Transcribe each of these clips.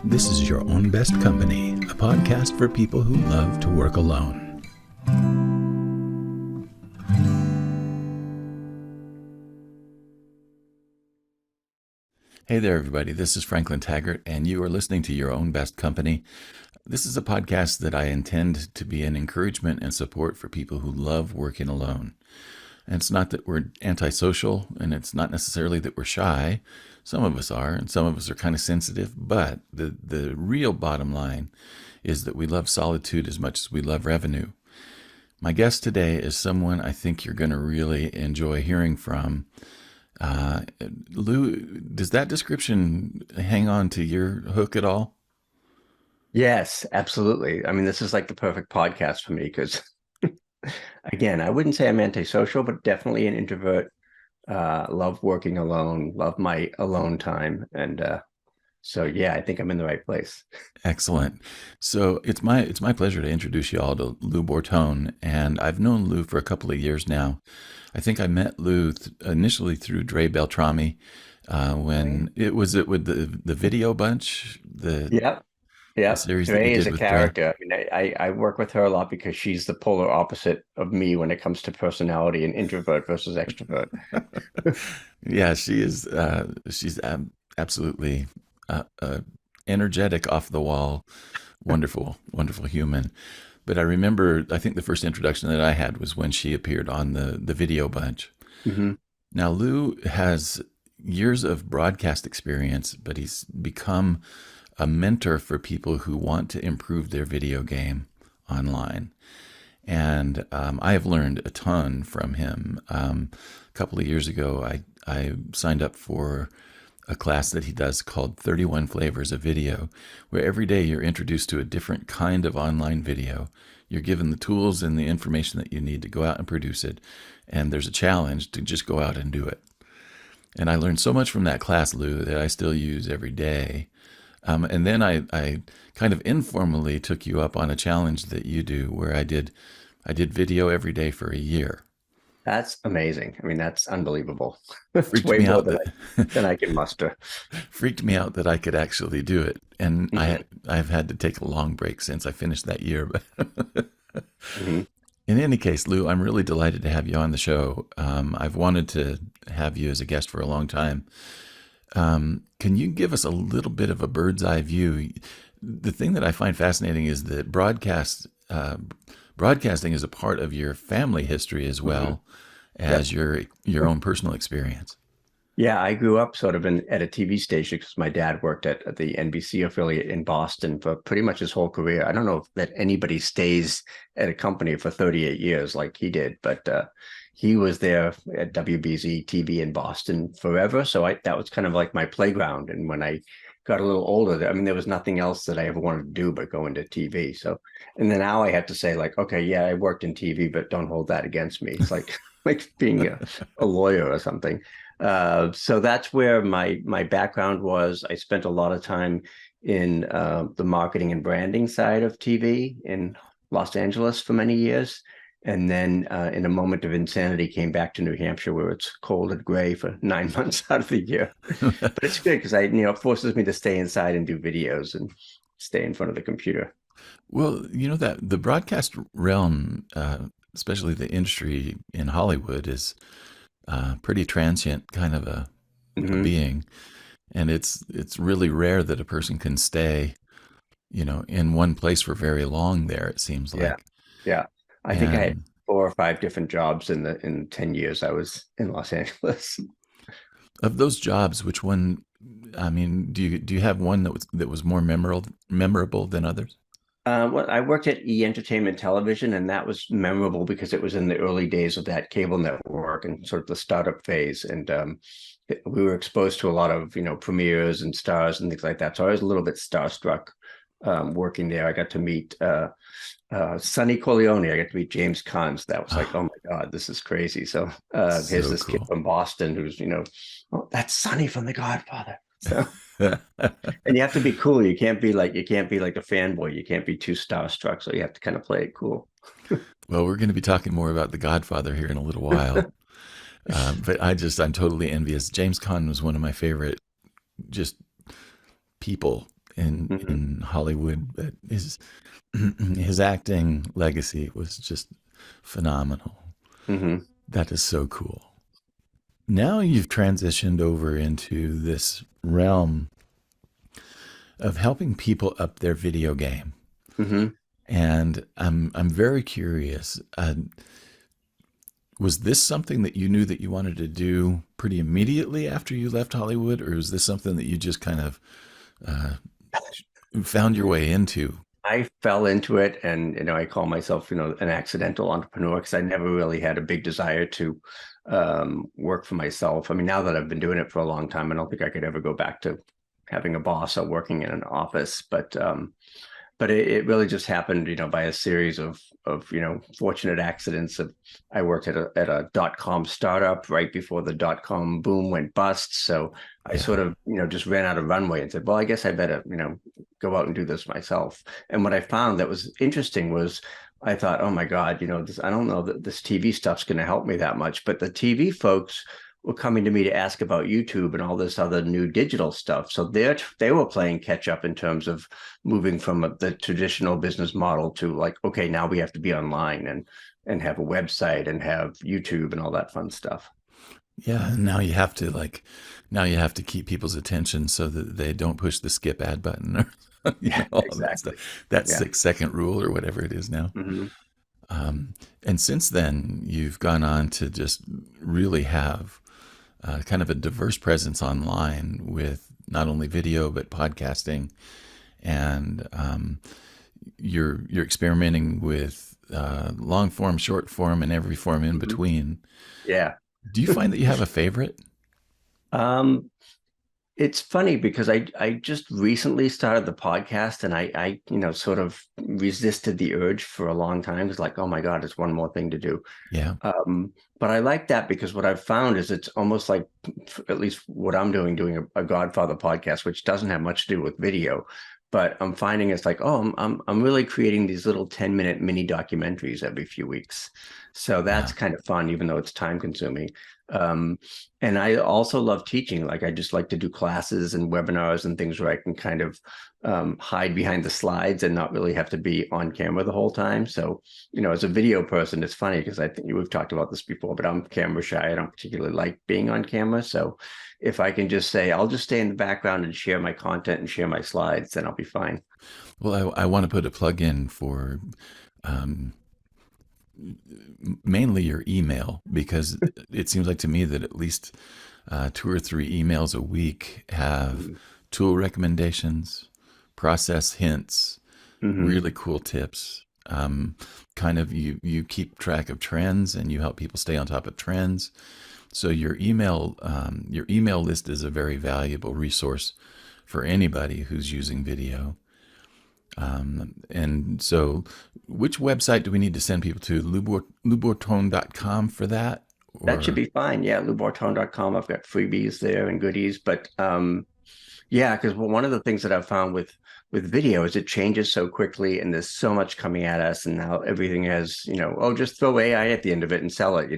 This is Your Own Best Company, a podcast for people who love to work alone. Hey there, everybody. This is Franklin Taggart, and you are listening to Your Own Best Company. This is a podcast that I intend to be an encouragement and support for people who love working alone. And it's not that we're antisocial, and it's not necessarily that we're shy. Some of us are, and some of us are kind of sensitive, but the real bottom line is that we love solitude as much as we love revenue. My guest today is someone I think you're going to really enjoy hearing from. Lou, does that description hang on to your hook at all? Yes, absolutely. I mean, this is like the perfect podcast for me because, again, I wouldn't say I'm antisocial, but definitely an introvert. Love working alone, love my alone time. And so, yeah, I think I'm in the right place. Excellent. So it's my pleasure to introduce you all to Lou Bortone, and I've known Lou for a couple of years now. I think I met Lou initially through Dre Beltrami when it with the Video Bunch, Yep. the Yeah, series that you Dre is did a with Dre. character. I mean, I work with her a lot because she's the polar opposite of me when it comes to personality and introvert versus extrovert. Yeah, she is. She's absolutely energetic, off the wall, wonderful, wonderful human. But I remember, I think the first introduction that I had was when she appeared on the Video Bunch. Hmm. Now, Lou has years of broadcast experience, but he's become a mentor for people who want to improve their video game online. And I have learned a ton from him. A couple of years ago, I signed up for a class that he does called 31 Flavors of Video, where every day you're introduced to a different kind of online video. You're given the tools and the information that you need to go out and produce it. And there's a challenge to just go out and do it. And I learned so much from that class, Lou, that I still use every day. And then I kind of informally took you up on a challenge that you do where I did video every day for a year. That's amazing. I mean, that's unbelievable. It's Freaked way me more out than that than I can muster. freaked me out that I could actually do it. And Hmm. I've had to take a long break since I finished that year. But Hmm. in any case, Lou, I'm really delighted to have you on the show. I've wanted to have you as a guest for a long time. Can you give us a little bit of a bird's eye view? The thing that I find fascinating is that broadcasting is a part of your family history as Hmm. well Yep. as your own personal experience. Yeah, I grew up sort of at a TV station because my dad worked at the NBC affiliate in Boston for pretty much his whole career. I don't know that anybody stays at a company for 38 years like he did, but he was there at WBZ TV in Boston forever. So that was kind of like my playground. And when I got a little older, I mean, there was nothing else that I ever wanted to do but go into TV. So, and then now I have to say like, okay, yeah, I worked in TV, but don't hold that against me. It's like like being a lawyer or something. So that's where my background was. I spent a lot of time in the marketing and branding side of TV in Los Angeles for many years. And then in a moment of insanity, came back to New Hampshire where it's cold and gray for 9 months out of the year. But it's good because it forces me to stay inside and do videos and stay in front of the computer. Well, you know that the broadcast realm, especially the industry in Hollywood, is pretty transient kind of a Hmm. being, and it's really rare that a person can stay, in one place for very long there, it seems Yeah. like. Yeah. I think I had And 4 or 5 different jobs in 10 years I was in Los Angeles. of those jobs, which one, I mean, do you have one that was more memorable than others? Well, I worked at Entertainment Television, and that was memorable because it was in the early days of that cable network and sort of the startup phase. And we were exposed to a lot of, premieres and stars and things like that. So I was a little bit starstruck working there. I got to meet Sonny Corleone. I got to meet James Caan. So that was like, oh Oh, my God, this is crazy. So here's so this kid cool. from Boston who's, oh, that's Sonny from The Godfather. So and you have to be cool. You can't be like a fanboy. You can't be too starstruck. So you have to kind of play it cool. Well, we're going to be talking more about The Godfather here in a little while. But I'm totally envious. James Caan was one of my favorite just people Hmm. in Hollywood, but his acting legacy was just phenomenal. Hmm. That is so cool. Now you've transitioned over into this realm of helping people up their video game. Hmm. And I'm very curious. Was this something that you knew that you wanted to do pretty immediately after you left Hollywood, or was this something that you just kind of uh, found your way into? I fell into it, and I call myself, an accidental entrepreneur because I never really had a big desire to work for myself. I mean, now that I've been doing it for a long time, I don't think I could ever go back to having a boss or working in an office. But it really just happened, by a series of fortunate accidents. I worked at a .com startup right before the .com boom went bust. So I Yeah, sort of, just ran out of runway and said, well, I guess I better, go out and do this myself. And what I found that was interesting was I thought, oh my God, I don't know that this TV stuff's going to help me that much. But the TV folks were coming to me to ask about YouTube and all this other new digital stuff. So they were playing catch up in terms of moving from the traditional business model to like, okay, now we have to be online and have a website and have YouTube and all that fun stuff. yeah. And now you have to keep people's attention so that they don't push the skip ad button or Yeah, all of that stuff. exactly. That Yeah. 6 second rule or whatever it is now. Hmm. And since then, you've gone on to just really have kind of a diverse presence online with not only video but podcasting, and you're experimenting with long form, short form, and every form in Hmm. between. Yeah. Do you find that you have a favorite? Um, It's funny because I just recently started the podcast, and I sort of resisted the urge for a long time. It's like, oh my God, it's one more thing to do. Yeah, But I like that because what I've found is it's almost like, at least what I'm doing a Godfather podcast, which doesn't have much to do with video, but I'm finding it's like, oh, I'm really creating these little 10-minute mini documentaries every few weeks. So yeah, that's kind of fun, even though it's time consuming. Um, and I also love teaching. Like I just like to do classes and webinars and things where I can kind of hide behind the slides and not really have to be on camera the whole time. So as a video person, it's funny because I think we've talked about this before, but I'm camera shy. I don't particularly like being on camera. So if I can just say, I'll just stay in the background and share my content and share my slides, then I'll be fine. well, I want to put a plug in for um, mainly your email, because it seems like to me that at least 2 or 3 emails a week have tool recommendations, process hints, Mm-hmm. really cool tips. Kind of you keep track of trends and you help people stay on top of trends. So your email list is a very valuable resource for anybody who's using video. And so, which website do we need to send people to? Loubortone.com for that? That should Or, be fine. Yeah, loubortone.com. I've got freebies there and goodies. But yeah, because one of the things that I've found with video is it changes so quickly and there's so much coming at us. And now everything has, oh, just throw AI at the end of it and sell it.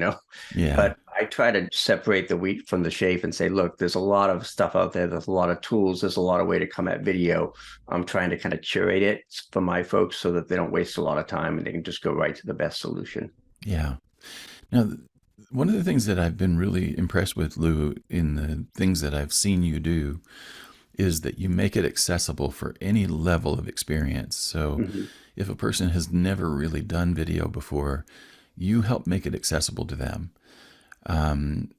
yeah, But I try to separate the wheat from the chaff and say, look, there's a lot of stuff out there. There's a lot of tools. There's a lot of way to come at video. I'm trying to kind of curate it for my folks so that they don't waste a lot of time and they can just go right to the best solution. yeah. Now, one of the things that I've been really impressed with, Lou, in the things that I've seen you do, is that you make it accessible for any level of experience. So Hmm. if a person has never really done video before, you help make it accessible to them.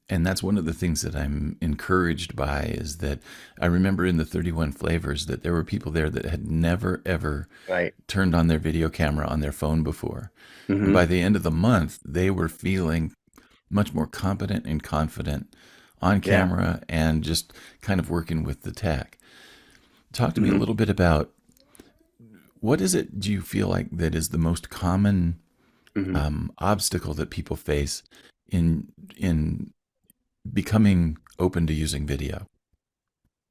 And that's one of the things that I'm encouraged by, is that I remember in the 31 flavors that there were people there that had never, ever Right. turned on their video camera on their phone before. And by Hmm. the end of the month, they were feeling much more competent and confident on Yeah. camera and just kind of working with the tech. Talk to me a Hmm. little bit about what is it do you feel like that is the most common Hmm. obstacle that people face in becoming open to using video?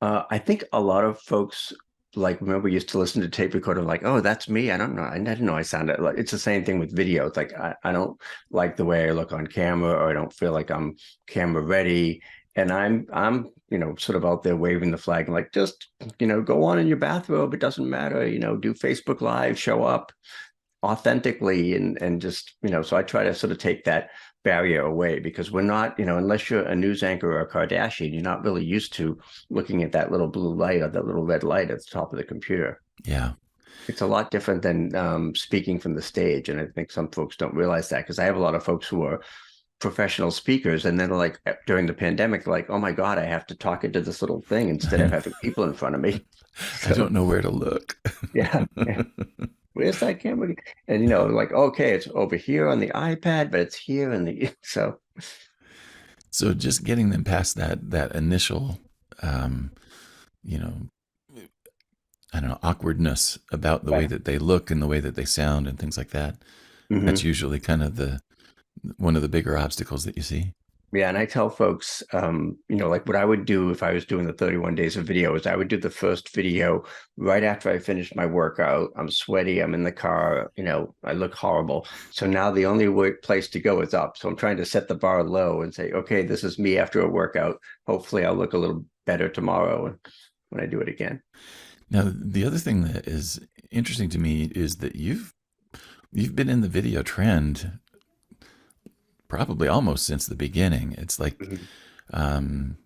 I think a lot of folks like remember used to listen to tape recorder like, oh, that's me. I don't know. I didn't know I sounded like it's the same thing with video. It's like I don't like the way I look on camera or I don't feel like I'm camera ready. And I'm sort of out there waving the flag and like, just, go on in your bathrobe. It doesn't matter, do Facebook Live, show up authentically, and just, so I try to sort of take that barrier away, because we're not, unless you're a news anchor or a Kardashian, you're not really used to looking at that little blue light or that little red light at the top of the computer. Yeah. It's a lot different than speaking from the stage. And I think some folks don't realize that, because I have a lot of folks who are professional speakers, and then like during the pandemic, like, oh my God, I have to talk into this little thing instead of having people in front of me. I don't know where to look. Yeah. Where's that camera? And like, okay, it's over here on the iPad, but it's here in the So just getting them past that initial, you know, I don't know, awkwardness about the way right. that they look and the way that they sound and things like that. That's Hmm. usually kind of one of the bigger obstacles that you see. Yeah, and I tell folks, like what I would do if I was doing the 31 days of video is I would do the first video right after I finished my workout. I'm sweaty, I'm in the car, I look horrible. So now the only place to go is up. So I'm trying to set the bar low and say, okay, this is me after a workout. Hopefully I'll look a little better tomorrow when I do it again. Now, the other thing that is interesting to me is that you've been in the video trend probably almost since the beginning. It's like, Mhm. um,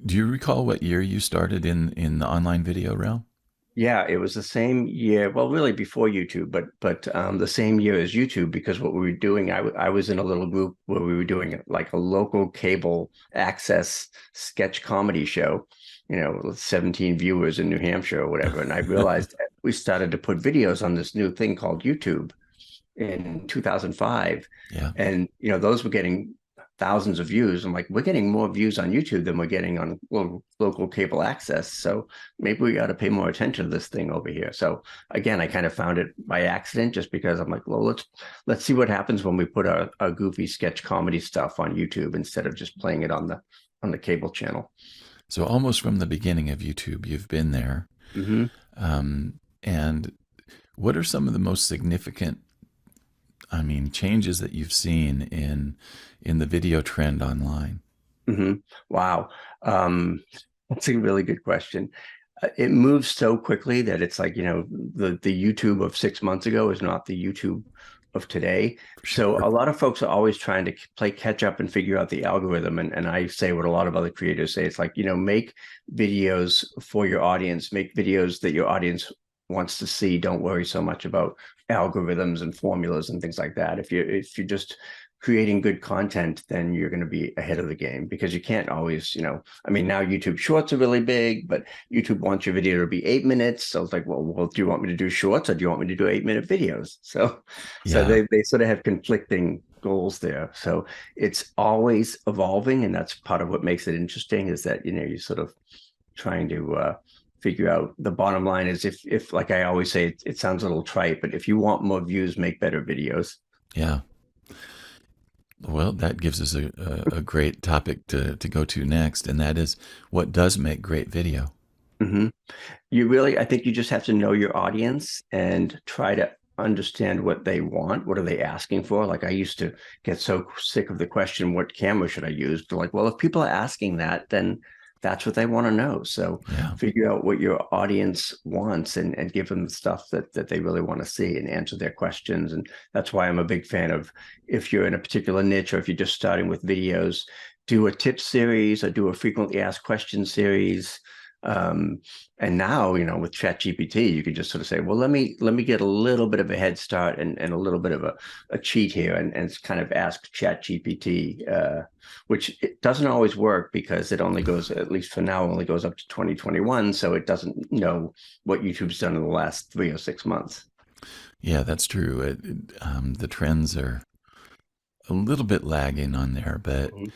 do you recall what year you started in the online video realm? Yeah, it was the same year. Well, really before YouTube, but the same year as YouTube, because what we were doing, I was in a little group where we were doing like a local cable access sketch comedy show, with 17 viewers in New Hampshire or whatever. And I realized that we started to put videos on this new thing called YouTube in 2005, Yeah, and those were getting thousands of views. I'm like, we're getting more views on YouTube than we're getting on local cable access, so maybe we got to pay more attention to this thing over here. So again, I kind of found it by accident, just because I'm like, well, let's see what happens when we put our goofy sketch comedy stuff on YouTube instead of just playing it on the cable channel. so almost from the beginning of YouTube, you've been there. Hmm. And what are some of the most significant, I mean, changes that you've seen in the video trend online? Hmm. Wow. That's a really good question. It moves so quickly that it's like, the YouTube of 6 months ago is not the YouTube of today. For So sure. a lot of folks are always trying to play catch up and figure out the algorithm. And I say what a lot of other creators say. It's like, make videos for your audience, make videos that your audience wants to see. Don't worry so much about algorithms and formulas and things like that. If you're just creating good content, then you're going to be ahead of the game, because you can't always, I mean, now YouTube Shorts are really big, but YouTube wants your video to be 8 minutes. So it's like, well, do you want me to do shorts, or do you want me to do 8-minute videos? So Yeah. they sort of have conflicting goals there. So it's always evolving, and that's part of what makes it interesting, is that, you're sort of trying to figure out. The bottom line is, if like I always say, it sounds a little trite, but if you want more views, make better videos. Yeah. Well, that gives us a great topic to go to next, and that is what does make great video. Hmm. I think you just have to know your audience and try to understand what they want. What are they asking for? Like, I used to get so sick of the question, what camera should I use? But like, well, if people are asking that, then that's what they want to know. So Yeah. figure out what your audience wants, and give them the stuff that they really want to see, and answer their questions. And that's why I'm a big fan of, if you're in a particular niche, or if you're just starting with videos, do a tip series or do a frequently asked questions series. Um, and now, with ChatGPT, you can just sort of say, well, let me get a little bit of a head start, and a little bit of a cheat here, and kind of ask ChatGPT, which it doesn't always work, because it only goes, at least for now, only goes up to 2021. So it doesn't know what YouTube's done in the last 3 or 6 months. Yeah, that's true. The trends are a little bit lagging on there, but Mhm.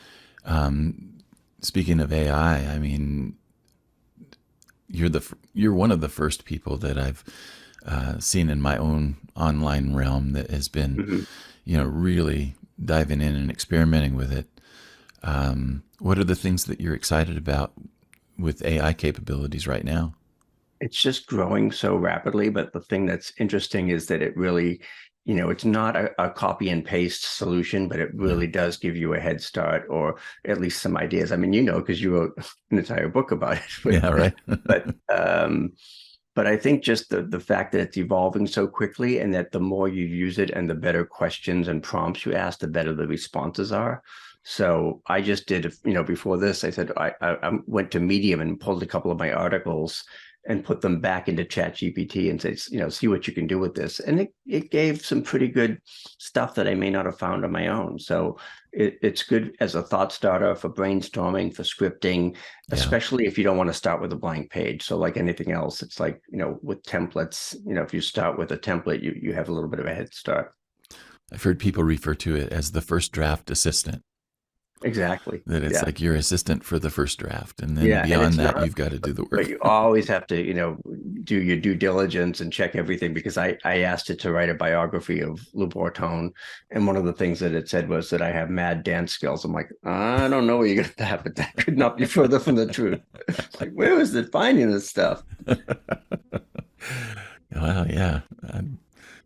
um, speaking of AI, I mean, you're one of the first people that I've seen in my own online realm that has been, Mhm. really diving in and experimenting with it. What are the things that you're excited about with AI capabilities right now? It's just growing so rapidly. But the thing that's interesting is that it really, it's not a copy and paste solution, but it really does give you a head start, or at least some ideas. I mean, because you wrote an entire book about it. Yeah, right. but but I think just the fact that it's evolving so quickly, and that the more you use it and the better questions and prompts you ask, the better the responses are. So I just did, before this, I said I went to Medium and pulled a couple of my articles and put them back into ChatGPT and said, see what you can do with this. And it gave some pretty good stuff that I may not have found on my own. So it's good as a thought starter for brainstorming, for scripting, especially if you don't want to start with a blank page. So like anything else, it's like, with templates, if you start with a template, you have a little bit of a head start. I've heard people refer to it as the first draft assistant. Exactly. That it's like your assistant for the first draft. And then beyond that, you've got to do the work. But you always have to, do your due diligence and check everything, because I asked it to write a biography of Lou Bortone. And one of the things that it said was that I have mad dance skills. I'm like, I don't know where you're going to have, but that could not be further from the truth. Like, where is it finding this stuff? Well, yeah.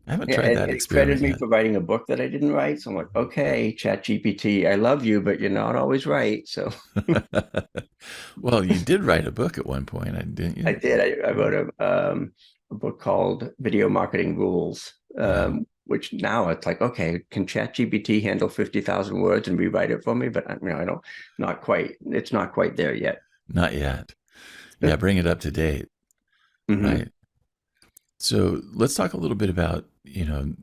I haven't tried that experiment. It credited me for writing a book that I didn't write. So I'm like, okay, ChatGPT, I love you, but you're not always right. So, well, you did write a book at one point, didn't you? I did. I wrote a book called Video Marketing Rules, which now it's like, okay, can ChatGPT handle 50,000 words and rewrite it for me? But I don't, not quite. It's not quite there yet. Not yet. Yeah, bring it up to date. Right. So let's talk a little bit about,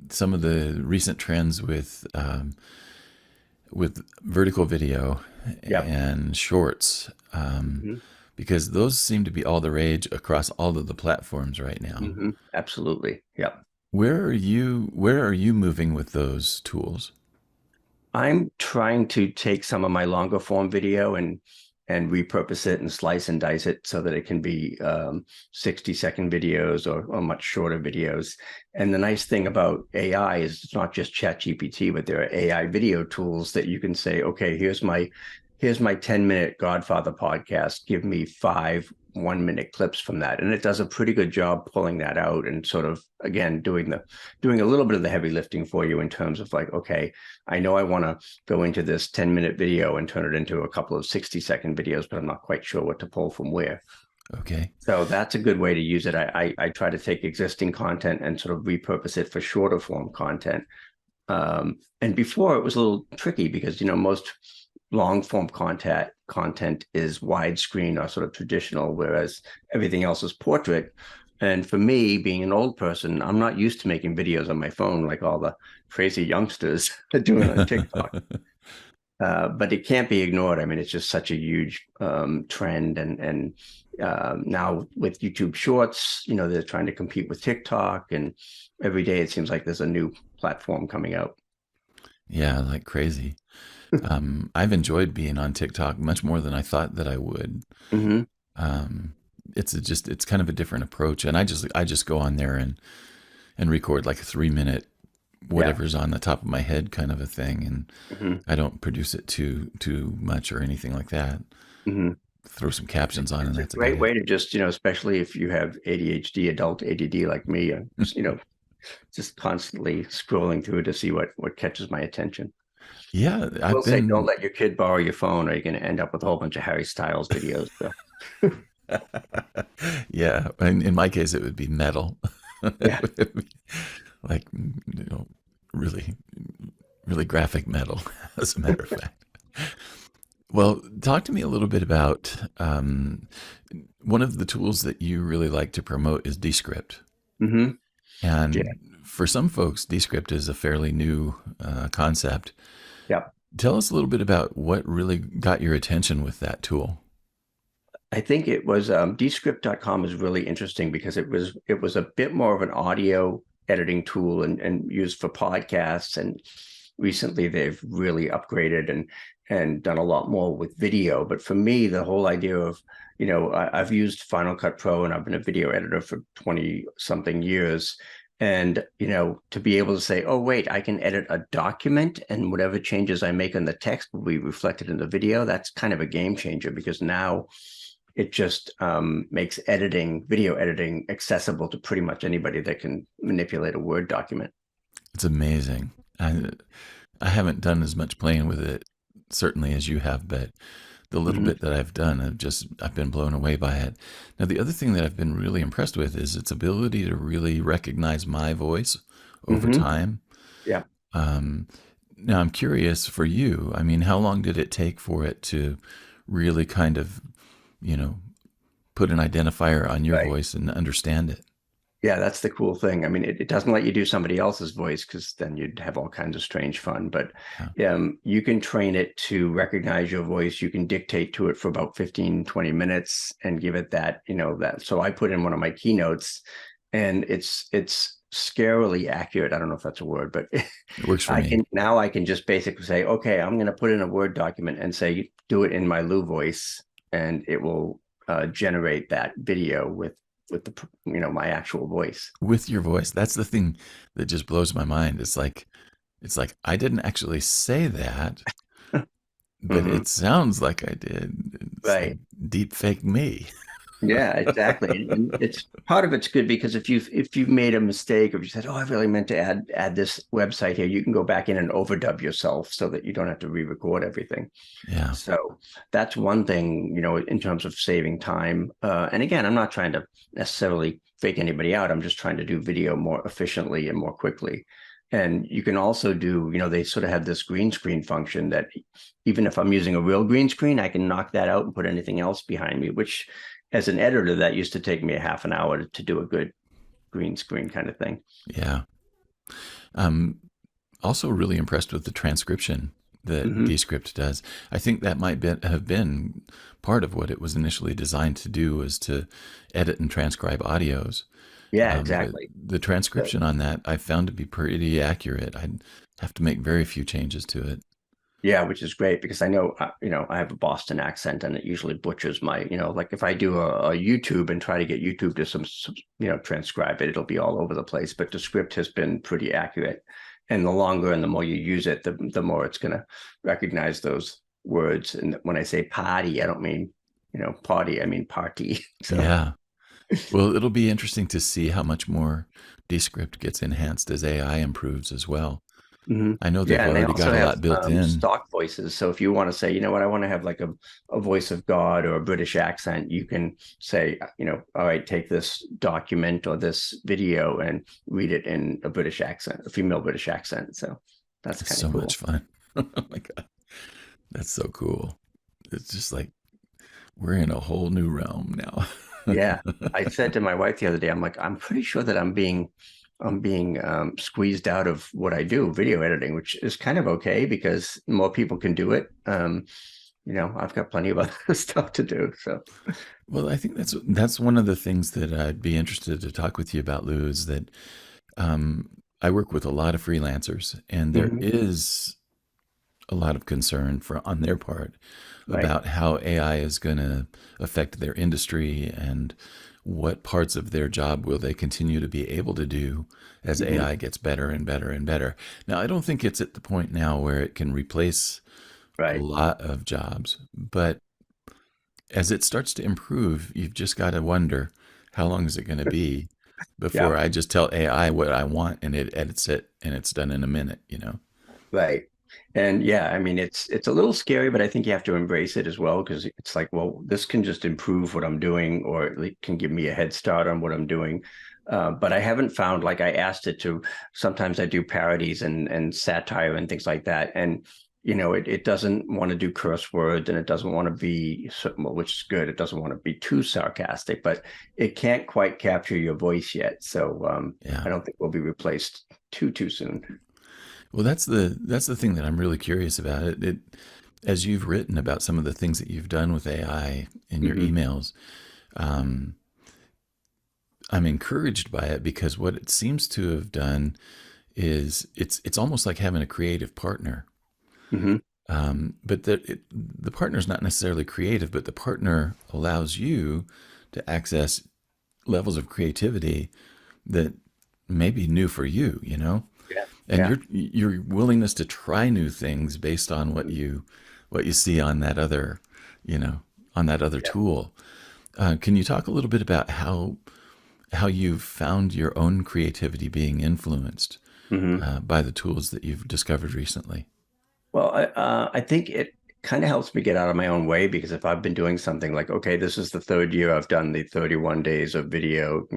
some of the recent trends with vertical video and shorts, because those seem to be all the rage across all of the platforms right now. Absolutely. Yep. Where are you moving with those tools? I'm trying to take some of my longer form video and repurpose it and slice and dice it so that it can be 60-second videos or much shorter videos. And the nice thing about AI is it's not just ChatGPT, but there are AI video tools that you can say, okay, here's my 10-minute Godfather podcast. Give me 5 1-minute clips from that. And it does a pretty good job pulling that out and sort of, again, doing a little bit of the heavy lifting for you in terms of like, okay, I know I want to go into this 10-minute video and turn it into a couple of 60-second videos, but I'm not quite sure what to pull from where. Okay. So that's a good way to use it. I try to take existing content and sort of repurpose it for shorter form content. And before it was a little tricky because, most long form content is widescreen or sort of traditional, whereas everything else is portrait. And for me, being an old person, I'm not used to making videos on my phone like all the crazy youngsters are doing on TikTok. But it can't be ignored. I mean, it's just such a huge trend. And now with YouTube Shorts, they're trying to compete with TikTok. And every day it seems like there's a new platform coming out. Yeah, like crazy. I've enjoyed being on TikTok much more than I thought that I would. It's kind of a different approach, and I just go on there and record like a 3-minute whatever's on the top of my head kind of a thing, and I don't produce it too much or anything like that. Throw some captions on, and that's a great way to just, especially if you have ADHD, adult ADD like me, just constantly scrolling through to see what catches my attention. Yeah, I will say, don't let your kid borrow your phone, or you're going to end up with a whole bunch of Harry Styles videos. So. Yeah, in my case, it would be metal. Yeah. Like, really, really graphic metal, as a matter of fact. Well, talk to me a little bit about one of the tools that you really like to promote is Descript. And for some folks, Descript is a fairly new concept. Yeah. Tell us a little bit about what really got your attention with that tool. I think it was Descript.com is really interesting because it was a bit more of an audio editing tool and used for podcasts. And recently they've really upgraded and done a lot more with video. But for me, the whole idea of, I've used Final Cut Pro and I've been a video editor for 20 something years. And, to be able to say, oh, wait, I can edit a document and whatever changes I make in the text will be reflected in the video. That's kind of a game changer because now it just makes video editing accessible to pretty much anybody that can manipulate a Word document. It's amazing. I haven't done as much playing with it certainly as you have, but the little Hmm. bit that I've done, I've been blown away by it. Now, the other thing that I've been really impressed with is its ability to really recognize my voice over Hmm. time. Yeah. Um, Now, I'm curious for you. I mean, how long did it take for it to really kind of, you know, put an identifier on your Right. voice and understand it? Yeah, that's the cool thing. I mean, it doesn't let you do somebody else's voice because then you'd have all kinds of strange fun. But Yeah. you can train it to recognize your voice. You can dictate to it for about 15, 20 minutes and give it that, that. So I put in one of my keynotes and it's scarily accurate. I don't know if that's a word, but It works for me. I can just basically say, okay, I'm going to put in a Word document and say, do it in my Lou voice, and it will generate that video with the my actual voice. With your voice. That's the thing that just blows my mind. It's like I didn't actually say that, but Hmm. it sounds like I did. It's like Right. deep fake me. Yeah, exactly. And it's part of it's good because if you made a mistake, or if you said, "Oh, I really meant to add this website here," you can go back in and overdub yourself so that you don't have to re-record everything. Yeah. So that's one thing, in terms of saving time. And again, I'm not trying to necessarily fake anybody out. I'm just trying to do video more efficiently and more quickly. And you can also do, they sort of have this green screen function that even if I'm using a real green screen, I can knock that out and put anything else behind me, which as an editor, that used to take me a half an hour to do a good green screen kind of thing. Yeah. Um, Also really impressed with the transcription that Hmm. Descript does. I think that might have been part of what it was initially designed to do, was to edit and transcribe audios. Yeah, But exactly. the transcription on that I found to be pretty accurate. I'd have to make very few changes to it. Yeah, which is great because I know, I have a Boston accent and it usually butchers my, like if I do a YouTube and try to get YouTube to transcribe it, it'll be all over the place. But the script has been pretty accurate. And the longer and the more you use it, the more it's going to recognize those words. And when I say party, I don't mean, party, I mean party. So, Yeah. Well, it'll be interesting to see how much more Descript gets enhanced as AI improves as well. hmm. I know they've Yeah, and they already got also a have lot built in. stock voices. So if you want to say, you know what, I want to have like a voice of God or a British accent, you can say, all right, take this document or this video and read it in a British accent, a female British accent. So that's It's kind of so much cool. fun. Oh my God. That's so cool. It's just like we're in a whole new realm now. Yeah. I said to my wife the other day, I'm like, I'm pretty sure that I'm being squeezed out of what I do, video editing, which is kind of okay because more people can do it. I've got plenty of other stuff to do. So. Well, I think that's one of the things that I'd be interested to talk with you about, Lou, is that um, I work with a lot of freelancers, and there Mhm. is a lot of concern on their part Right. about how AI is going to affect their industry, and what parts of their job will they continue to be able to do as Hmm. AI gets better and better and better. Now, I don't think it's at the point now where it can replace a Right. lot of jobs, but as it starts to improve, you've just got to wonder, how long is it going to be Yeah. before I just tell AI what I want and it edits it and it's done in a minute, you know? Right. And yeah, I mean, it's a little scary, but I think you have to embrace it as well because it's like, well, this can just improve what I'm doing, or it can give me a head start on what I'm doing. But I haven't found, like, I asked it to. Sometimes I do parodies and satire and things like that, and it doesn't want to do curse words and it doesn't want to be well, which is good. It doesn't want to be too sarcastic, but it can't quite capture your voice yet. So Yeah. I don't think we'll be replaced too soon. Well, that's the thing that I'm really curious about. As you've written about some of the things that you've done with AI in your Hmm. emails, um, I'm encouraged by it, because what it seems to have done is it's almost like having a creative partner. Hmm. But the partner's not necessarily creative, but the partner allows you to access levels of creativity that may be new for you, you know? Yeah. And Yeah. your willingness to try new things based on what you see on that other, on that other Yeah. tool. Can you talk a little bit about how you've found your own creativity being influenced Hmm. by the tools that you've discovered recently? Well, I think it kind of helps me get out of my own way, because if I've been doing something like, okay, this is the third year I've done the 31 days of video,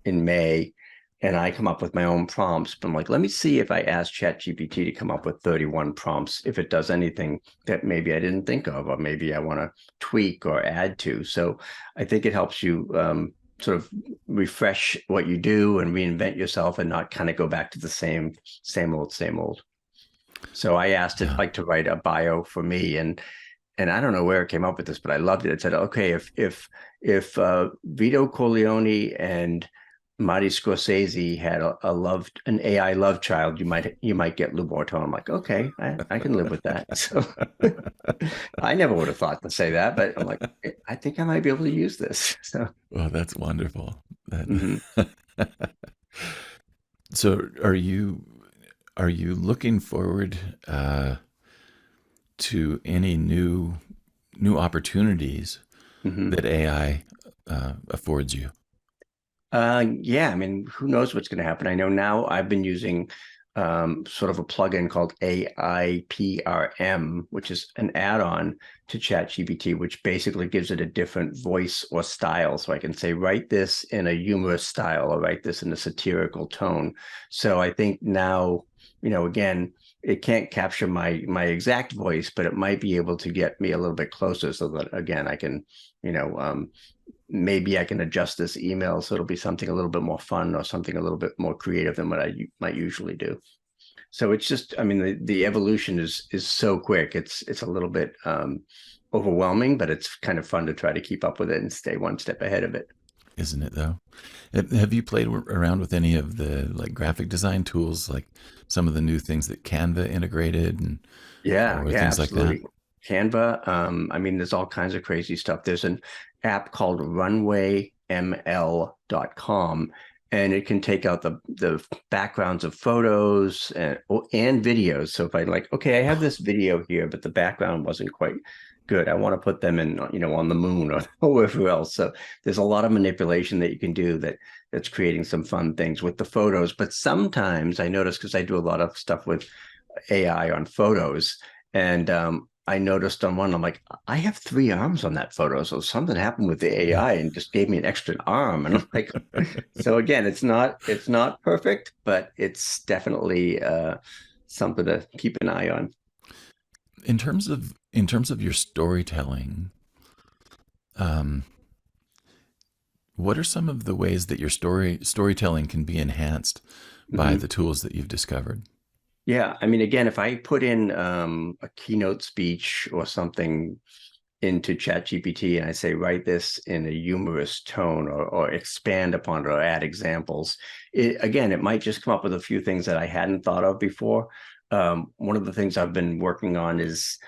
in May, and I come up with my own prompts, but I'm like, let me see if I ask ChatGPT to come up with 31 prompts, if it does anything that maybe I didn't think of, or maybe I want to tweak or add to. So I think it helps you sort of refresh what you do and reinvent yourself, and not kind of go back to the same old, same old. So I asked it Yeah. like to write a bio for me, and I don't know where it came up with this, but I loved it. It said, okay, if Vito Corleone and Marty Scorsese had an AI love child, you might get Lou Bortone. I'm like, okay, I can live with that. So I never would have thought to say that, but I'm like, I think I might be able to use this. So Well, that's wonderful. mhm. That so are you looking forward to any new opportunities Mhm. that AI affords you? Yeah, I mean, who knows what's going to happen? I know now I've been using sort of a plugin called AIPRM, which is an add-on to ChatGPT, which basically gives it a different voice or style. So I can say, write this in a humorous style, or write this in a satirical tone. So I think now, again, it can't capture my exact voice, but it might be able to get me a little bit closer, so that again I can, you know, maybe I can adjust this email so it'll be something a little bit more fun, or something a little bit more creative than what I might usually do. So it's just, I mean, the evolution is so quick. It's a little bit overwhelming, but it's kind of fun to try to keep up with it and stay one step ahead of it. Isn't it though? Have you played around with any of the like graphic design tools, like some of the new things that Canva integrated and Yeah, or yeah, things like that? absolutely. Canva. I mean, there's all kinds of crazy stuff. There's an app called runwayml.com, and it can take out the backgrounds of photos and videos. So if I like, okay, I have this video here, but the background wasn't quite good. I want to put them in, on the moon or wherever else. So there's a lot of manipulation that you can do that's creating some fun things with the photos. But sometimes I notice, because I do a lot of stuff with AI on photos. And I noticed on one, I'm like, I have three arms on that photo. So something happened with the AI and just gave me an extra arm. And I'm like, so again, it's not perfect, but it's definitely something to keep an eye on. In terms of your storytelling, um, what are some of the ways that your storytelling can be enhanced by Mhm. the tools that you've discovered? Yeah, I mean, again, if I put in a keynote speech or something into ChatGPT and I say, write this in a humorous tone, or expand upon it, or add examples, it might just come up with a few things that I hadn't thought of before. One of the things I've been working on is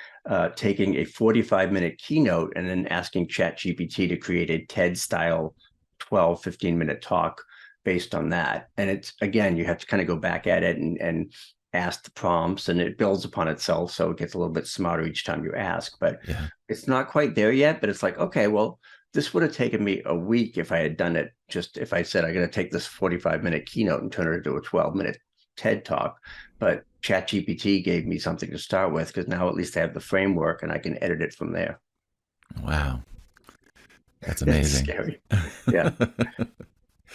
taking a 45-minute keynote and then asking ChatGPT to create a TED style 12, 15-minute talk based on that. And it's, again, you have to kind of go back at it and ask the prompts, and it builds upon itself. So it gets a little bit smarter each time you ask. But Yeah. it's not quite there yet, but it's like, okay, well, this would have taken me a week if I had done it. Just if I said, I'm going to take this 45-minute keynote and turn it into a 12-minute TED talk. But ChatGPT gave me something to start with, because now at least I have the framework and I can edit it from there. Wow. That's It's amazing. scary. Yeah.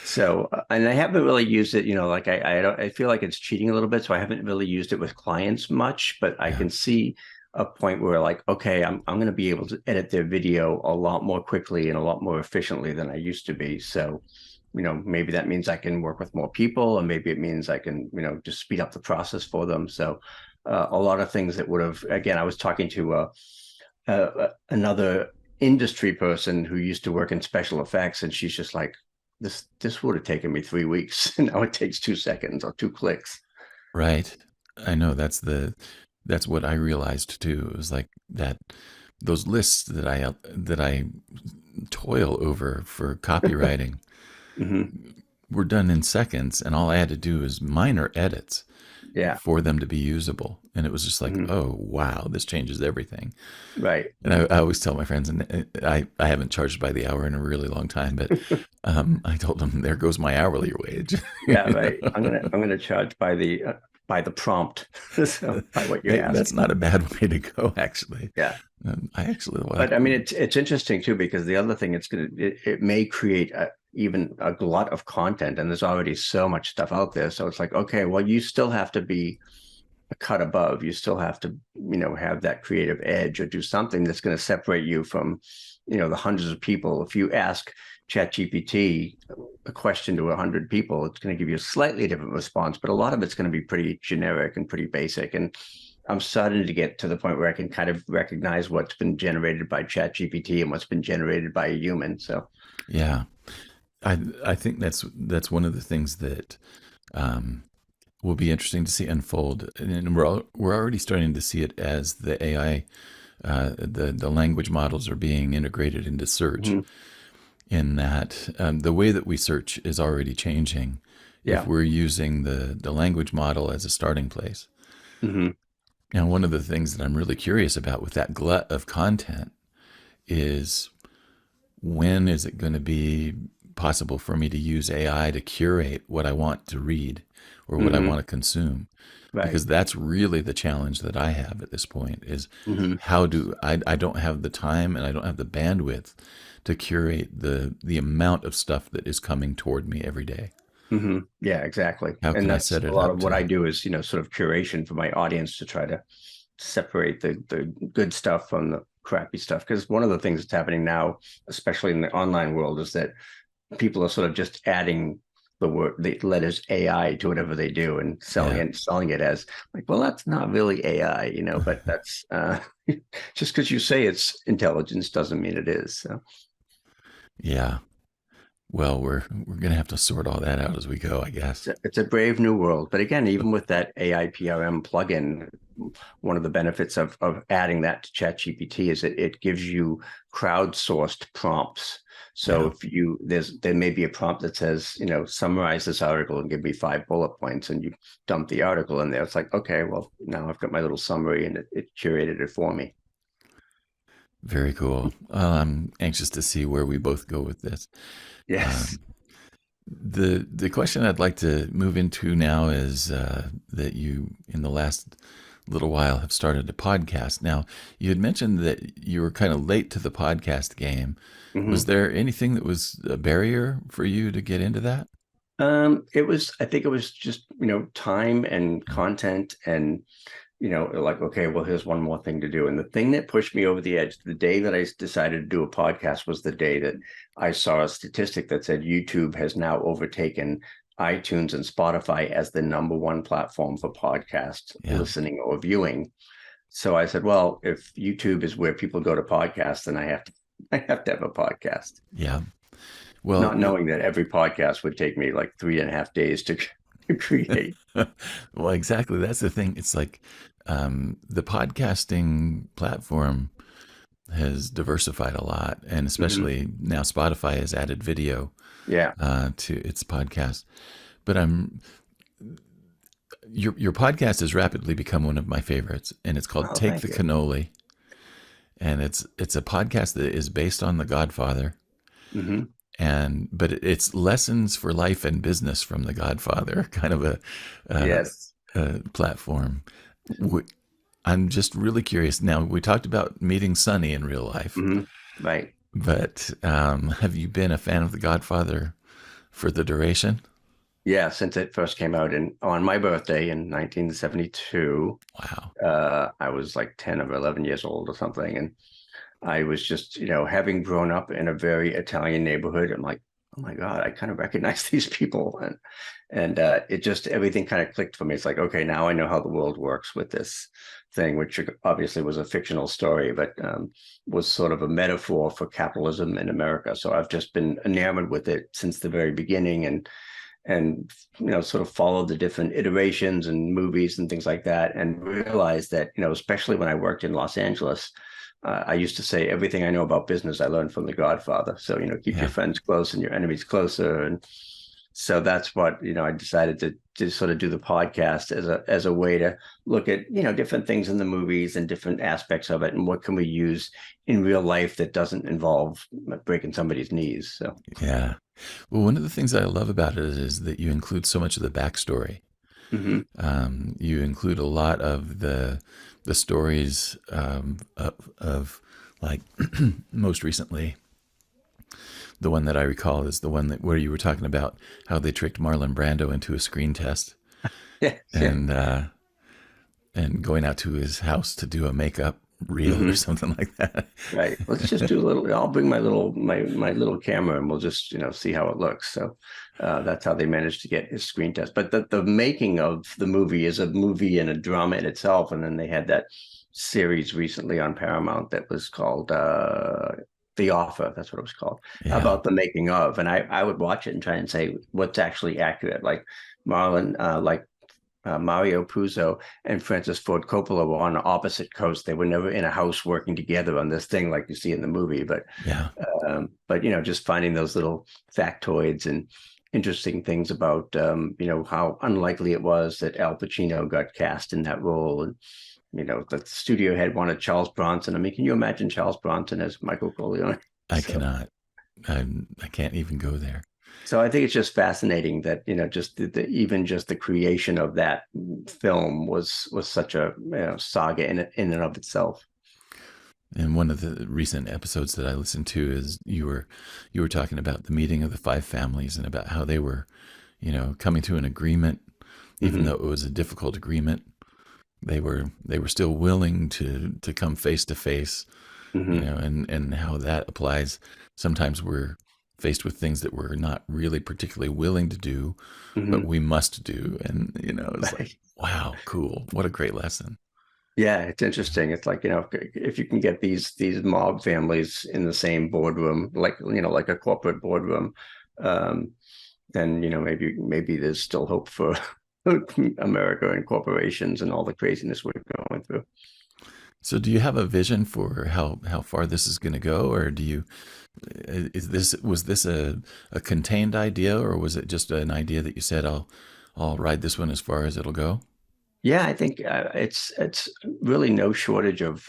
So, and I haven't really used it, like I feel like it's cheating a little bit. So I haven't really used it with clients much, but I Yeah. can see a point where, like, okay, I'm going to be able to edit their video a lot more quickly and a lot more efficiently than I used to be. So, maybe that means I can work with more people, and maybe it means I can, just speed up the process for them. So, a lot of things that would have, again, I was talking to another industry person who used to work in special effects, and she's just like, this would have taken me 3 weeks, and now it takes 2 seconds or 2 clicks. Right. I know that's what I realized too. It was like that those lists that I toil over for copywriting Hmm. were done in seconds, and all I had to do is minor edits, Yeah. for them to be usable. And it was just like, Hmm. oh, wow, this changes everything. Right. And I always tell my friends, and I haven't charged by the hour in a really long time, but I told them, there goes my hourly wage. Yeah, right. I'm gonna charge by the prompt, so by what you Hey, ask. that's not a bad way to go, actually. Yeah. I actually like. But I mean, it's interesting too, because the other thing it may create even a glut of content, and there's already so much stuff out there. So it's like, okay, well, you still have to be a cut above. You still have to, have that creative edge or do something that's going to separate you from, the hundreds of people. If you ask ChatGPT a question to 100 people, it's going to give you a slightly different response, but a lot of it's going to be pretty generic and pretty basic. And I'm starting to get to the point where I can kind of recognize what's been generated by ChatGPT and what's been generated by a human. So Yeah, I think that's one of the things that um, will be interesting to see unfold, and we're already starting to see it as the AI, the language models are being integrated into search. mhm. In that the way that we search is already changing if Yeah. we're using the language model as a starting place. Hmm. Now, one of the things that I'm really curious about with that glut of content is, when is it going to be possible for me to use AI to curate what I want to read or what I Hmm. want to consume? Right. Because that's really the challenge that I have at this point is, Hmm. how do I don't have the time and I don't have the bandwidth to curate the amount of stuff that is coming toward me every day. Hmm. Yeah, exactly. How And can I that's set a it lot up of what I to, do is, sort of curation for my audience to try to separate the good stuff from the crappy stuff. Because one of the things that's happening now, especially in the online world, is that people are sort of just adding the letters AI to whatever they do and yeah, selling it as like, well, that's not really AI, but that's just because you say it's intelligence doesn't mean it is. So yeah. Well, we're gonna have to sort all that out as we go, I guess. it's a brave new world. But again, even with that AI PRM plugin, one of the benefits of adding that to ChatGPT is it gives you crowdsourced prompts. So Yeah, if there may be a prompt that says, summarize this article and give me 5 bullet points, and you dump the article in there. It's like, okay, well, now I've got my little summary, and it curated it for me. very cool. I'm anxious to see where we both go with this. Yes. Um, the question I'd like to move into now is that you, in the last little while, have started a podcast. Now, you had mentioned that you were kind of late to the podcast game. Was Hmm. there anything that was a barrier for you to get into that? I think it was just, time and Mm. content and, like, okay, well, here's one more thing to do. And the thing that pushed me over the edge, the day that I decided to do a podcast, was the day that I saw a statistic that said YouTube has now overtaken iTunes and Spotify as the number one platform for podcast Yeah, listening or viewing. So I said, well, if YouTube is where people go to podcasts, then I have to have a podcast, yeah. Well, not knowing that every podcast would take me like 3.5 days to create. well, exactly. That's the thing. It's like the podcasting platform has diversified a lot, and Hmm. especially now Spotify has added video Yeah. to its podcast. But your podcast has rapidly become one of my favorites, and it's called Oh, Take thank the you. Cannoli, and it's a podcast that is based on The Godfather, Hmm. but it's lessons for life and business from The Godfather, kind of uh, Yes. a platform. W- I'm just really curious. Now, we talked about meeting Sonny in real life, Hmm. Right. but have you been a fan of The Godfather for the duration? Yeah. Since it first came out on my birthday in 1972, Wow. I was like 10 or 11 years old or something. And I was just, having grown up in a very Italian neighborhood, I'm like, oh my God, I kind of recognize these people. And it just, everything kind of clicked for me. It's like, okay, now I know how the world works with this thing, which obviously was a fictional story, but was sort of a metaphor for capitalism in America. So I've just been enamored with it since the very beginning, and sort of followed the different iterations and movies and things like that, and realized that, especially when I worked in Los Angeles, I used to say everything I know about business I learned from The Godfather. So, keep your Yeah. friends close and your enemies closer. And So that's what, I decided to sort of do the podcast as a way to look at, different things in the movies and different aspects of it, and what can we use in real life that doesn't involve breaking somebody's knees. So Yeah. Well, one of the things that I love about it is that you include so much of the backstory. hmm You include a lot of the stories of like most recently. The one that I recall is the one that where you were talking about how they tricked Marlon Brando into a screen test yeah, yeah. and going out to his house to do a makeup reel or hmm something like that. Right. Let's just do a little. I'll bring my little camera, and we'll just see how it looks. So that's how they managed to get his screen test. But the making of the movie is a movie and a drama in itself. And then they had that series recently on Paramount that was called The Offer. That's what it was called, Yeah. about the making of. And I would watch it and try and say what's actually accurate. Like Marlon, Mario Puzo and Francis Ford Coppola were on opposite coasts. They were never in a house working together on this thing like you see in the movie. Yeah. But just finding those little factoids and interesting things about how unlikely it was that Al Pacino got cast in that role, and the studio had wanted Charles Bronson. I mean, can you imagine Charles Bronson as Michael Corleone? I So. cannot. I can't even go there. So I think it's just fascinating that just even just the creation of that film was such a saga in and of itself. And one of the recent episodes that I listened to is you were talking about the meeting of the five families and about how they were, coming to an agreement, even hmm though it was a difficult agreement. They were still willing to come face to face, hmm and how that applies. Sometimes we're faced with things that we're not really particularly willing to do, but hmm we must do. And it's like, Right. wow, cool. What a great lesson. Yeah, it's interesting. It's like, if you can get these mob families in the same boardroom, like a corporate boardroom, um, then maybe there's still hope for America and corporations and all the craziness we're going through. So do you have a vision for how far this is going to go, or was this a contained idea, or was it just an idea that you said I'll ride this one as far as it'll go? Yeah, I think it's really no shortage of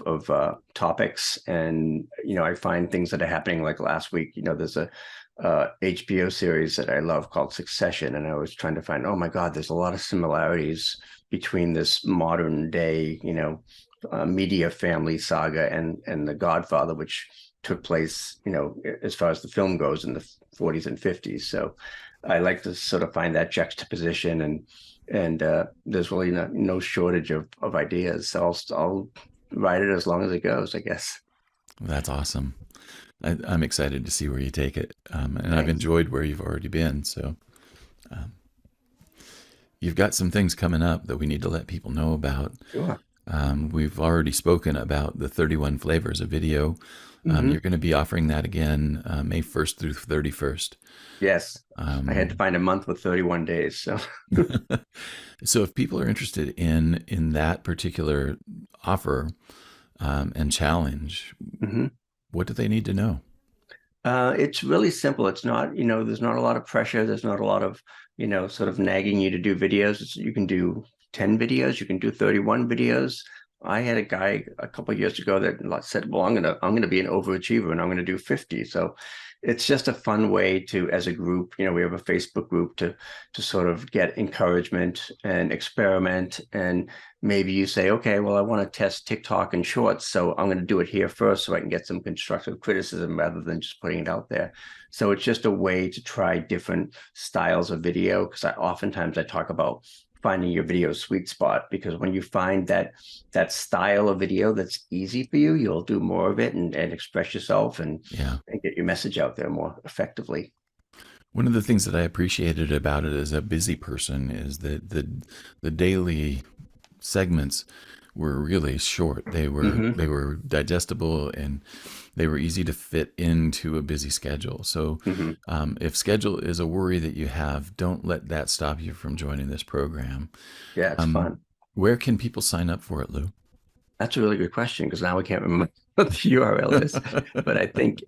topics, and I find things that are happening. Like last week, there's a HBO series that I love called Succession, and I was trying to find, oh my God, there's a lot of similarities between this modern day, media family saga and The Godfather, which took place, as far as the film goes, in the 40s and 50s. So I like to sort of find that juxtaposition, and there's really no shortage of ideas. So I'll ride it as long as it goes, I guess. That's awesome. I'm excited to see where you take it, and I've Thanks. enjoyed where you've already been. So um, you've got some things coming up that we need to let people know about. Sure. We've already spoken about the 31 flavors of video. hmm You're going to be offering that again May 1st through 31st. Yes. I had to Um, find a month with 31 days. So so if people are interested in that particular offer and challenge, Mhm. what do they need to know? It's really simple. It's not, there's not a lot of pressure. There's not a lot of, sort of nagging you to do videos. You can do 10 videos. You can do 31 videos. I had a guy a couple of years ago that said, well, I'm gonna be an overachiever and I'm gonna do 50. So it's just a fun way to, as a group, we have a Facebook group to sort of get encouragement and experiment. And maybe you say, okay, well, I want to test TikTok and shorts, so I'm going to do it here first so I can get some constructive criticism rather than just putting it out there. So it's just a way to try different styles of video, because oftentimes I talk about finding your video sweet spot, because when you find that style of video that's easy for you, you'll do more of it and express yourself Yeah. and get your message out there more effectively. One of the things that I appreciated about it as a busy person is that the daily segments were really short. They were hmm they were digestible and they were easy to fit into a busy schedule. So, hmm if schedule is a worry that you have, don't let that stop you from joining this program. Yeah, it's Um, fun. where can people sign up for it, Lou? That's a really good question, because now we can't remember what the URL is. But I think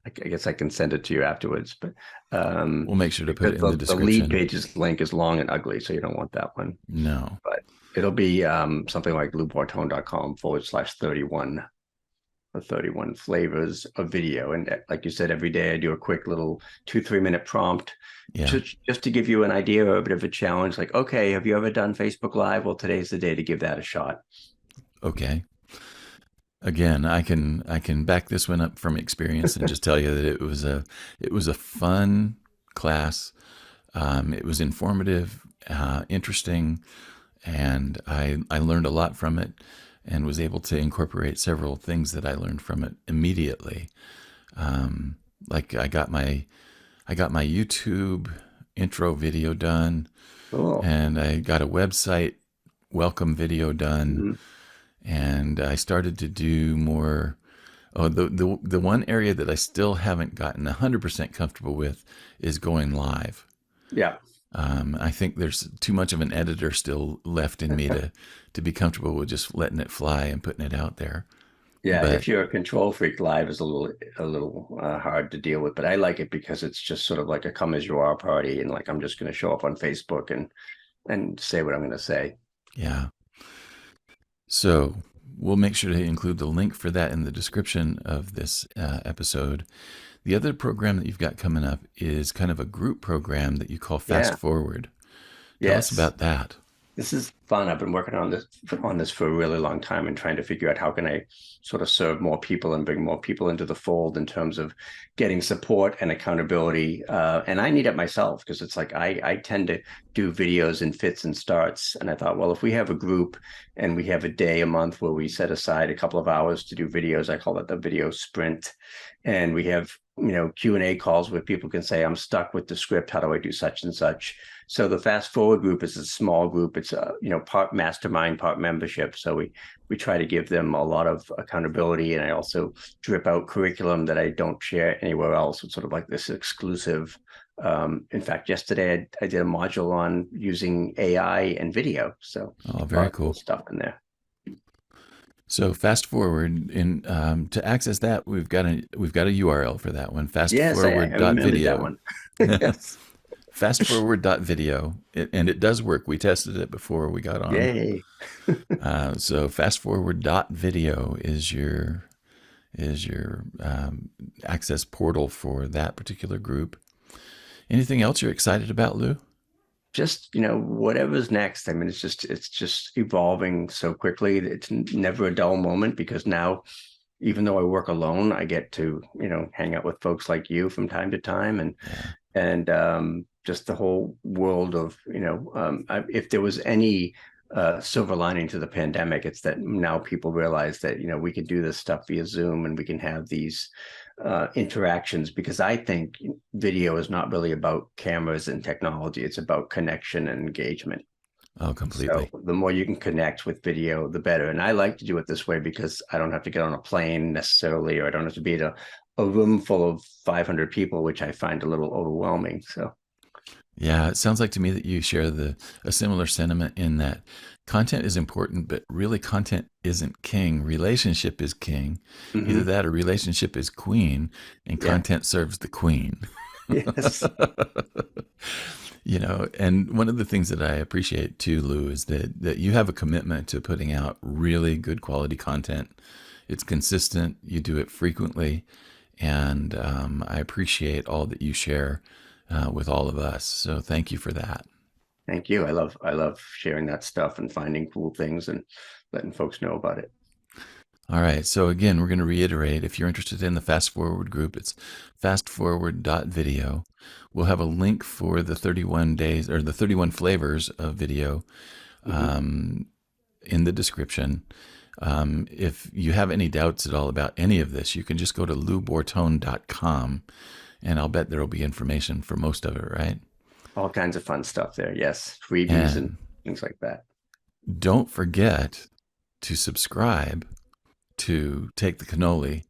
I guess I can send it to you afterwards, but We'll make sure to put because it in the the lead description. page's link is long and ugly, so you don't want that one. No. But it'll be something like loubortone.com/31 or 31 flavors of video. And like you said, every day I do a quick little 2-3 minute prompt Yeah. just to give you an idea or a bit of a challenge. Like, okay, have you ever done Facebook Live? Well, today's the day to give that a shot. Okay. Again, I can back this one up from experience and just tell you that it was a fun class. It was informative, interesting, and I learned a lot from it, and was able to incorporate several things that I learned from it immediately. Like I got my YouTube intro video done, Cool. and I got a website welcome video done, Mhm. and I started to do more. Oh, the one area that I still haven't gotten 100% comfortable with is going live. Yeah. I think there's too much of an editor still left in me to be comfortable with just letting it fly and putting it out there. Yeah, But if you're a control freak, live is a little hard to deal with. But I like it because it's just sort of like a come as you are party, and like I'm just going to show up on Facebook and say what I'm going to say. yeah, so we'll make sure to include the link for that in the description of this episode. The other program that you've got coming up is kind of a group program that you call Fast Yeah. Forward. Tell us Yes. about that. This is fun. I've been working on this for a really long time and trying to figure out how can I sort of serve more people and bring more people into the fold in terms of getting support and accountability. And I need it myself because it's like I tend to do videos in fits and starts. And I thought, well, if we have a group and we have a day a month where we set aside a couple of hours to do videos, I call it the video sprint, and we have Q&A calls where people can say, I'm stuck with the script. How do I do such and such? So the Fast Forward group is a small group. It's a part mastermind, part membership. So we try to give them a lot of accountability, and I also drip out curriculum that I don't share anywhere else. It's sort of like this exclusive. In fact, yesterday I did a module on using AI and video. So Oh, a lot very of cool cool. stuff in there. So Fast Forward, in to access that, we've got a URL for that one. Yes, I remembered that Fastforward.video. one. Yes. Fastforward.video, and it does work. We tested it before we got on. Yay. So fastforward.video is your access portal for that particular group. Anything else you're excited about, Lou? Just whatever's next. I mean, it's just evolving so quickly. It's never a dull moment because now, even though I work alone, I get to hang out with folks like you from time to time, Yeah. and just the whole world of if there was any silver lining to the pandemic, it's that now people realize that we can do this stuff via Zoom and we can have these interactions, because I think video is not really about cameras and technology. It's about connection and engagement. Oh, So completely. the more you can connect with video, the better. And I like to do it this way because I don't have to get on a plane necessarily, or I don't have to be in a room full of 500 people, which I find a little overwhelming. So Yeah, it sounds like to me that you share a similar sentiment in that content is important, but really content isn't king. Relationship is king. Either mhm. that or relationship is queen, and Yeah, content serves the queen. yes, And one of the things that I appreciate too, Lou, is that you have a commitment to putting out really good quality content. It's consistent. You do it frequently, and I appreciate all that you share with all of us. So thank you for that. thank you. I love sharing that stuff and finding cool things and letting folks know about it. All right. So again, we're going to reiterate, if you're interested in the Fast Forward group, it's fastforward.video. We'll have a link for the 31 days or the 31 flavors of video Mhm. in the description. If you have any doubts at all about any of this, you can just go to loubortone.com, and I'll bet there will be information for most of it, right? All kinds of fun stuff there. Yes, freebies and And things like that. don't forget to subscribe to Take the Cannoli.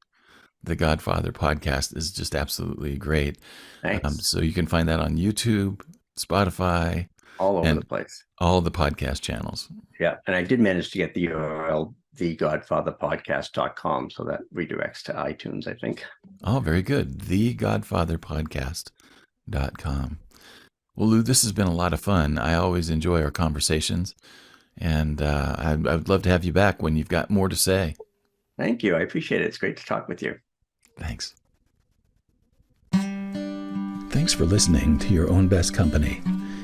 The Godfather Podcast is just absolutely great. Thanks. So you can find that on YouTube, Spotify, all over and the place. all the podcast channels. Yeah. And I did manage to get the URL, thegodfatherpodcast.com. So that redirects to iTunes, I think. Oh, very good. thegodfatherpodcast.com. Well, Lou, this has been a lot of fun. I always enjoy our conversations, and I would love to have you back when you've got more to say. Thank you. I appreciate it. It's great to talk with you. Thanks. Thanks for listening to Your Own Best Company.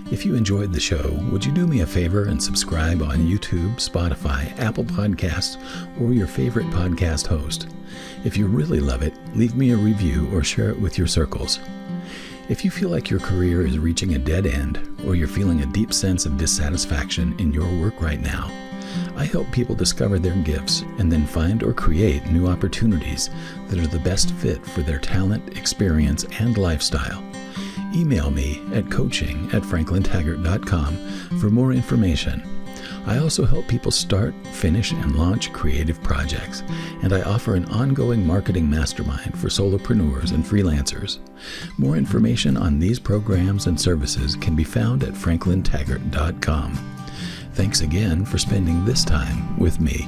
If you enjoyed the show, would you do me a favor and subscribe on YouTube, Spotify, Apple Podcasts, or your favorite podcast host? If you really love it, leave me a review or share it with your circles. If you feel like your career is reaching a dead end, or you're feeling a deep sense of dissatisfaction in your work right now, I help people discover their gifts and then find or create new opportunities that are the best fit for their talent, experience, and lifestyle. Email me at coaching@franklintaggart.com for more information. I also help people start, finish, and launch creative projects, and I offer an ongoing marketing mastermind for solopreneurs and freelancers. More information on these programs and services can be found at franklintaggart.com. Thanks again for spending this time with me.